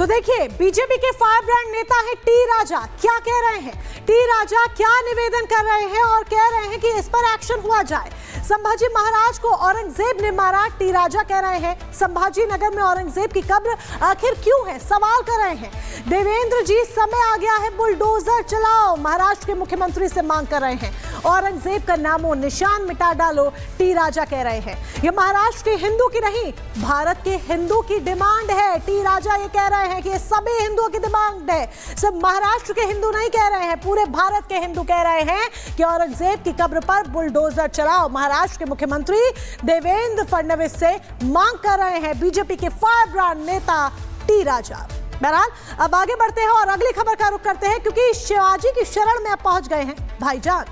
देखिए, बीजेपी के fire brand नेता है टी राजा, क्या कह रहे हैं? टी राजा क्या निवेदन कर रहे हैं और कह रहे हैं कि इस पर एक्शन हुआ जाए। संभाजी महाराज को औरंगजेब ने मारा, टी राजा कह रहे हैं। संभाजी नगर में औरंगजेब की कब्र आखिर क्यों है, सवाल कर रहे हैं। देवेंद्र जी, समय आ गया है, बुलडोजर चलाओ, महाराष्ट्र के मुख्यमंत्री से मांग कर रहे हैं। औरंगजेब का नामो निशान मिटा डालो, टी राजा कह रहे हैं। यह महाराष्ट्र के हिंदू की नहीं, भारत के हिंदू की डिमांड है। टी राजा ये कह रहे हैं कि ये सभी हिंदुओं की डिमांड है, सिर्फ महाराष्ट्र के हिंदू नहीं कह रहे हैं, पूरे भारत के हिंदू कह रहे हैं कि औरंगजेब की कब्र पर बुलडोजर चलाओ। महाराष्ट्र के मुख्यमंत्री देवेंद्र फडणवीस से मांग कर रहे हैं बीजेपी के फायर ब्रांड नेता टी राजा। बहरहाल अब आगे बढ़ते हैं और अगली खबर का रुख करते हैं, क्योंकि शिवाजी की शरण में अब पहुंच गए हैं भाईजान।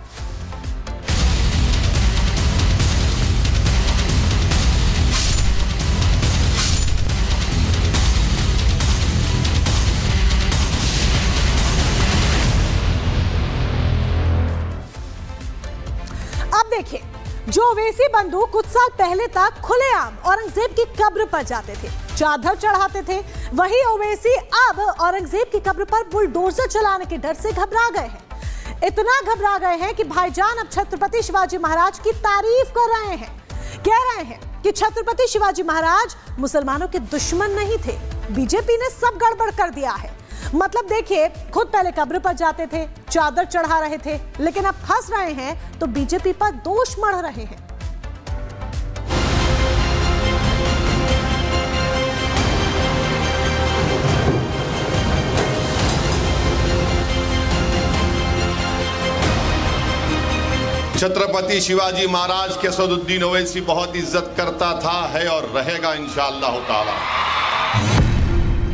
अब देखिए, जो ओवैसी बंधु कुछ साल पहले तक खुलेआम औरंगजेब की कब्र पर जाते थे, चादर चढ़ाते थे, वही ओवैसी अब औरंगजेब की कब्र पर बुलडोजर चलाने के डर से घबरा गए हैं। इतना घबरा गए हैं कि भाईजान अब छत्रपति शिवाजी महाराज की तारीफ कर रहे हैं। कह रहे हैं कि छत्रपति शिवाजी महाराज मुसलमानों के दुश्मन नहीं थे, बीजेपी ने सब गड़बड़ कर दिया है। मतलब देखिए, खुद पहले कब्र पर जाते थे, चादर चढ़ा रहे थे, लेकिन अब फंस रहे हैं तो बीजेपी पर दोष मढ़ रहे हैं। छत्रपति शिवाजी महाराज के असदुद्दीन ओवैसी बहुत इज्जत करता था, है और रहेगा इंशाअल्लाह ताला।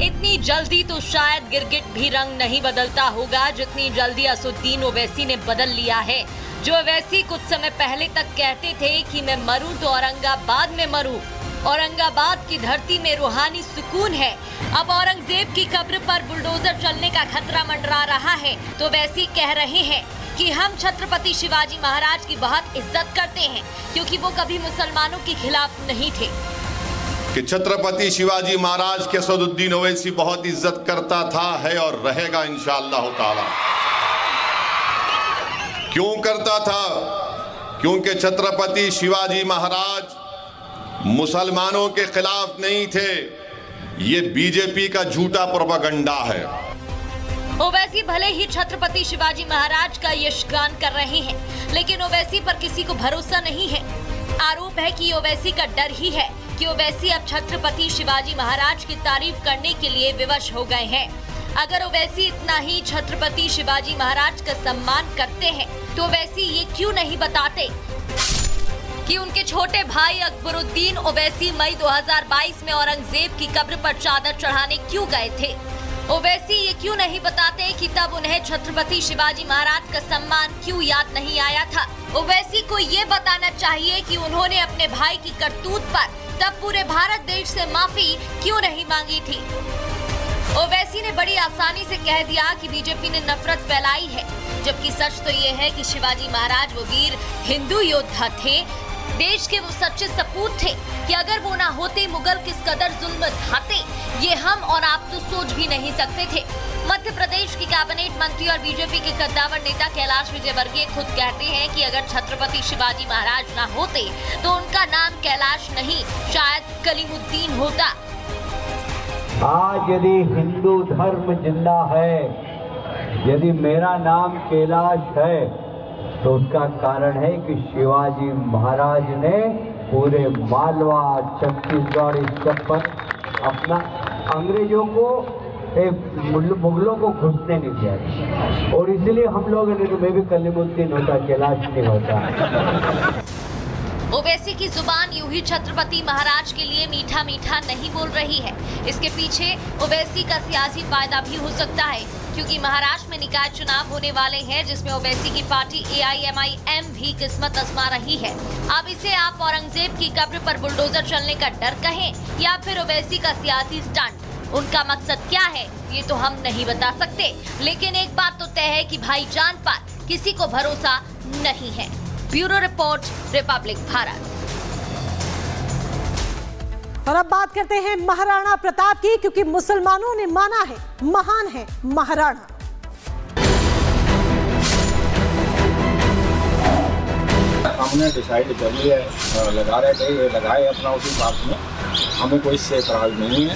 इतनी जल्दी तो शायद गिरगिट भी रंग नहीं बदलता होगा जितनी जल्दी असदुद्दीन ओवैसी ने बदल लिया है। जो ओवैसी कुछ समय पहले तक कहते थे कि मैं मरूं तो औरंगाबाद में मरूं, औरंगाबाद की धरती में रूहानी सुकून है, अब औरंगजेब की कब्र पर बुलडोजर चलने का खतरा मंडरा रहा है, तो ओवैसी कह रहे हैं कि हम छत्रपति शिवाजी महाराज की बहुत इज्जत करते हैं, क्योंकि वो कभी मुसलमानों के खिलाफ नहीं थे। कि छत्रपति शिवाजी महाराज के असदुद्दीन ओवैसी बहुत इज्जत करता था, है और रहेगा इंशाअल्लाह ताला। क्यों करता था? क्योंकि छत्रपति शिवाजी महाराज मुसलमानों के खिलाफ नहीं थे। ये बीजेपी का झूठा प्रोपेगेंडा है। ओवैसी भले ही छत्रपति शिवाजी महाराज का यशगान कर रहे हैं, लेकिन ओवैसी पर किसी को भरोसा नहीं है। आरोप है कि ओवैसी का डर ही है कि ओवैसी अब छत्रपति शिवाजी महाराज की तारीफ करने के लिए विवश हो गए हैं। अगर ओवैसी इतना ही छत्रपति शिवाजी महाराज का सम्मान करते हैं, तो ओवैसी ये क्यों नहीं बताते कि उनके छोटे भाई अकबरुद्दीन ओवैसी मई 2022 में औरंगजेब की कब्र पर चादर चढ़ाने क्यों गए थे। ओवैसी ये क्यों नहीं बताते कि तब उन्हें छत्रपति शिवाजी महाराज का सम्मान क्यों याद नहीं आया था। ओवैसी को ये बताना चाहिए कि उन्होंने अपने भाई की करतूत पर तब पूरे भारत देश से माफी क्यों नहीं मांगी थी। ओवैसी ने बड़ी आसानी से कह दिया कि बीजेपी ने नफरत फैलाई है, जबकि सच तो ये है कि शिवाजी महाराज वो वीर हिंदू योद्धा थे, देश के वो सच्चे सपूत थे कि अगर वो ना होते मुगल किस कदर जुल्म ढाते, ये हम और आप तो सोच भी नहीं सकते थे। मध्य प्रदेश के कैबिनेट मंत्री और बीजेपी के कद्दावर नेता कैलाश विजयवर्गीय खुद कहते हैं कि अगर छत्रपति शिवाजी महाराज ना होते तो उनका नाम कैलाश नहीं, शायद कलीमुद्दीन होता। आज यदि हिंदू धर्म जिंदा है, यदि मेरा नाम कैलाश है, तो उसका कारण है कि शिवाजी महाराज ने पूरे मालवा, छत्तीसगढ़, इस सब पर अपना अंग्रेजों को, मुगलों को घुसने नहीं दिया, और इसलिए हम लोग मैं भी कलीमुद्दीन होता, कैलाश नहीं होता। ओवैसी की जुबान यूं ही छत्रपति महाराज के लिए मीठा मीठा नहीं बोल रही है। इसके पीछे ओवैसी का सियासी फायदा भी हो सकता है, क्योंकि महाराष्ट्र में निकाय चुनाव होने वाले हैं, जिसमें ओवैसी की पार्टी AIMIM भी किस्मत आजमा रही है। अब इसे आप औरंगजेब की कब्र पर बुलडोजर चलने का डर कहें या फिर ओवैसी का सियासी स्टंट, उनका मकसद क्या है ये तो हम नहीं बता सकते, लेकिन एक बात तो तय है कि भाईजान पर किसी को भरोसा नहीं है। Bureau report, Republic Bharat. और अब बात करते हैं महाराणा प्रताप की, क्योंकि मुसलमानों ने माना है महान है महाराणा। हमने डिसाइड कर लिया है, लगा रहे थे, ये लगाए अपना उसी बात में, हमें कोई इससे एतराज नहीं है।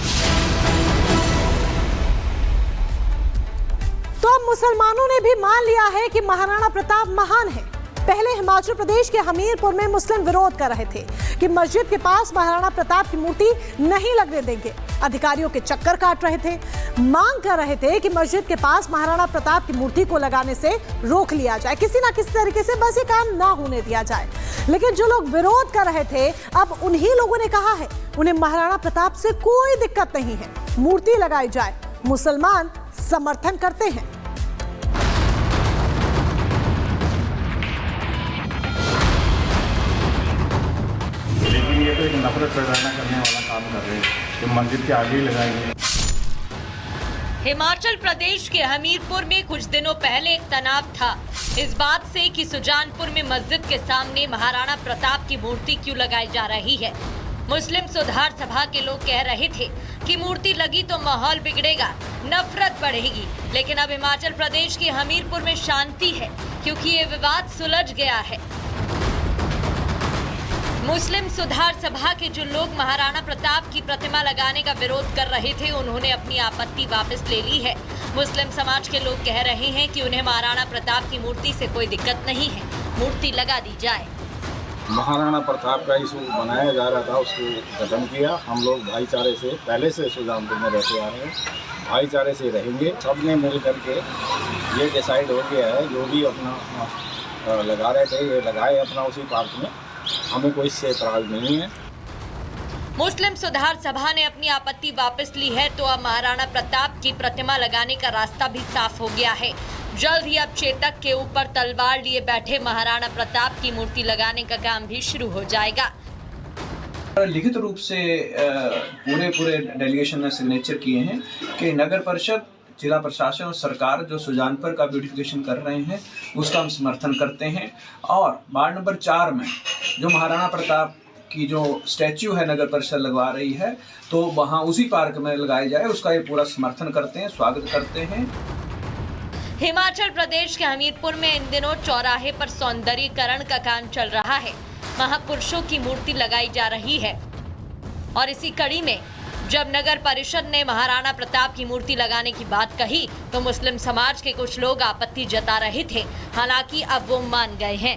तो अब मुसलमानों ने भी मान लिया है कि महाराणा प्रताप महान है। पहले हिमाचल प्रदेश के हमीरपुर में मुस्लिम विरोध कर रहे थे कि मस्जिद के पास महाराणा प्रताप की मूर्ति नहीं लगने देंगे। अधिकारियों के चक्कर काट रहे थे, मांग कर रहे थे कि मस्जिद के पास महाराणा प्रताप की मूर्ति को लगाने से रोक लिया जाए, किसी ना किसी तरीके से बस ये काम ना होने दिया जाए। लेकिन जो लोग विरोध कर रहे थे, अब उन्हीं लोगों ने कहा है उन्हें महाराणा प्रताप से कोई दिक्कत नहीं है, मूर्ति लगाई जाए, मुसलमान समर्थन करते हैं। लेकिन ये तो एक नफरत पैदा करने वाला काम कर रहे हैं कि मस्जिद के आगे ही लगाएंगे। हिमाचल प्रदेश के हमीरपुर में कुछ दिनों पहले एक तनाव था इस बात से कि सुजानपुर में मस्जिद के सामने महाराणा प्रताप की मूर्ति क्यों लगाई जा रही है। मुस्लिम सुधार सभा के लोग कह रहे थे कि मूर्ति लगी तो माहौल बिगड़ेगा, नफरत बढ़ेगी। लेकिन अब हिमाचल प्रदेश के हमीरपुर में शांति है, क्योंकि ये विवाद सुलझ गया है। मुस्लिम सुधार सभा के जो लोग महाराणा प्रताप की प्रतिमा लगाने का विरोध कर रहे थे, उन्होंने अपनी आपत्ति वापस ले ली है। मुस्लिम समाज के लोग कह रहे हैं कि उन्हें महाराणा प्रताप की मूर्ति से कोई दिक्कत नहीं है, मूर्ति लगा दी जाए। महाराणा प्रताप का इशू बनाया जा रहा था, उसको खत्म किया। हम लोग भाईचारे से पहले से सुजानपुर में रहते आ रहे हैं, भाईचारे से रहेंगे। सबने मिल करके ये डिसाइड हो गया है, जो भी अपना लगा रहे थे ये लगाए अपना उसी पार्क में, हमें कोई इससे एतराज नहीं है। मुस्लिम सुधार सभा ने अपनी आपत्ति वापस ली है, तो अब महाराणा प्रताप की प्रतिमा लगाने का रास्ता भी साफ हो गया है। जल्द ही अब चेतक के ऊपर तलवार लिए बैठे महाराणा प्रताप की मूर्ति लगाने का काम भी शुरू हो जाएगा। लिखित रूप से पूरे डेलीगेशन ने सिग्नेचर किए हैं कि नगर परिषद, जिला प्रशासन और सरकार जो सुजानपुर का ब्यूटिफिकेशन कर रहे हैं उसका हम समर्थन करते हैं। और वार्ड नंबर 4 में जो महाराणा प्रताप की जो स्टैच्यू है नगर परिषद लगवा रही है, तो वहाँ उसी पार्क में लगाई जाए, उसका ये पूरा समर्थन करते हैं, स्वागत करते हैं। हिमाचल प्रदेश के हमीरपुर में इन दिनों चौराहे पर सौंदर्यीकरण का काम चल रहा है। महापुरुषों की मूर्ति लगाई जा रही है और इसी कड़ी में जब नगर परिषद ने महाराणा प्रताप की मूर्ति लगाने की बात कही, तो मुस्लिम समाज के कुछ लोग आपत्ति जता रहे थे। हालांकि अब वो मान गए हैं।